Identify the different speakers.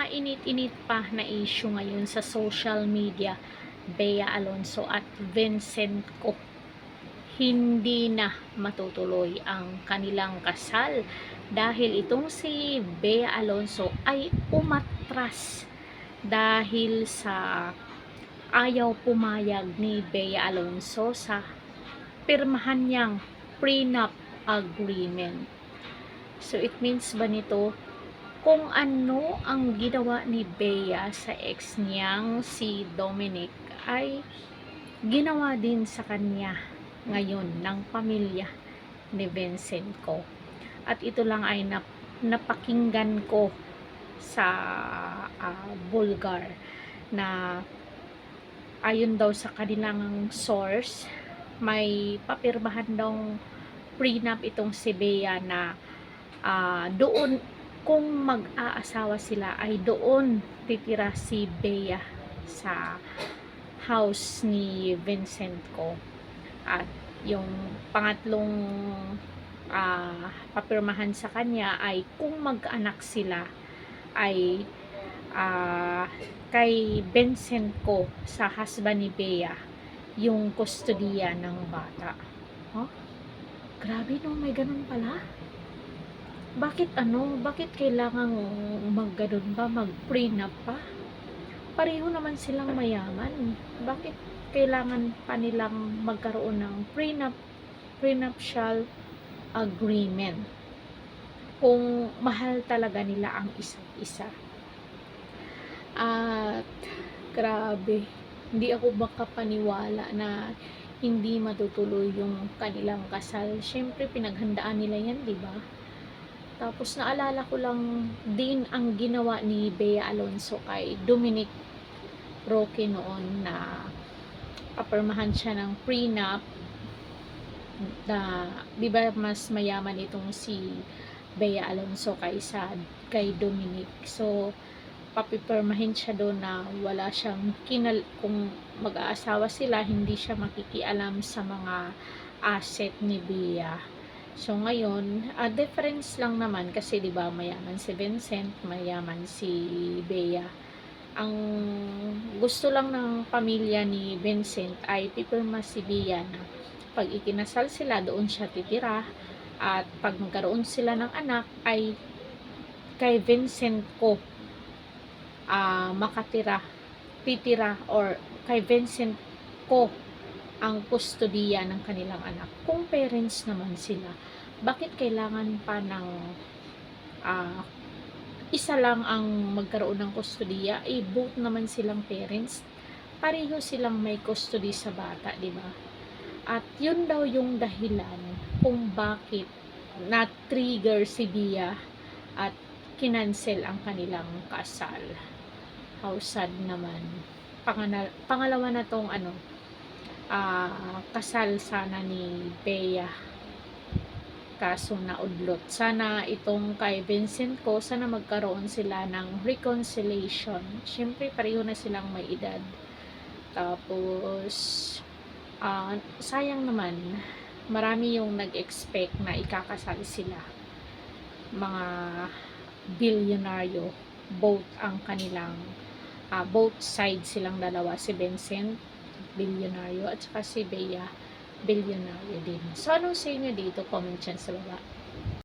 Speaker 1: mainit-init pa na issue ngayon sa social media, Bea Alonzo at Vincent Co. Hindi na matutuloy ang kanilang kasal dahil itong si Bea Alonzo ay umatras dahil sa ayaw pumayag ni Bea Alonzo sa pirmahan niyang prenup agreement. So it means ba nito kung ano ang ginawa ni Bea sa ex niyang si Dominic ay ginawa din sa kanya ngayon ng pamilya ni Vincent Co. At ito lang ay napakinggan ko sa Bulgar na ayon daw sa kanilang source, may papirmahan daw prenup itong si Bea na doon kung mag-aasawa sila ay doon titira si Bea sa house ni Vincent Co. At yung pangatlong papirmahan sa kanya ay kung mag-anak sila ay kay Vincent Co. sa husband ni Bea yung kustodiya ng bata. Huh? Grabe no, may ganun pala. Bakit kailangan mag-ganun ba, mag-prenup pa? Pareho naman silang mayaman. Bakit kailangan pa nilang magkaroon ng prenuptial agreement kung mahal talaga nila ang isa't isa? At grabe, hindi ako makapaniwala na hindi matutuloy yung kanilang kasal. Syempre pinaghandaan nila yan, di ba? Tapos naalala ko lang din ang ginawa ni Bea Alonzo kay Dominic Roque noon na papirmahan siya ng prenup na, di ba, mas mayaman itong si Bea Alonzo kaysa kay Dominic. So papipirmahin siya doon na wala siyang kung mag-aasawa sila, hindi siya makikialam sa mga asset ni Bea. So ngayon, difference lang naman kasi 'di ba mayaman si Vincent, mayaman si Bea. Ang gusto lang ng pamilya ni Vincent ay pipirma si Bea na pag ikinasal sila doon siya titira, at pag magkaroon sila ng anak ay kay Vincent Co. Titira, or kay Vincent Co. ang kustodiya ng kanilang anak. Kung parents naman sila, bakit kailangan pa ng isa lang ang magkaroon ng kustodiya? Both naman silang parents, pareho silang may custody sa bata, di ba? At yun daw yung dahilan kung bakit na-trigger si Bea at kinansel ang kanilang kasal. How sad naman. Pangalawa na tong kasal sana ni Bea, kaso naudlot. Sana itong kay Vincent Co, sana magkaroon sila ng reconciliation. Syempre pareho na silang may edad. Tapos sayang naman, marami yung nag-expect na ikakasal sila, mga bilyonaryo, both ang kanilang both sides silang dalawa, si Vincent bilyonaryo at saka si Bea bilyonaryo din. So anong sa inyo dito? Comment dyan sa baba.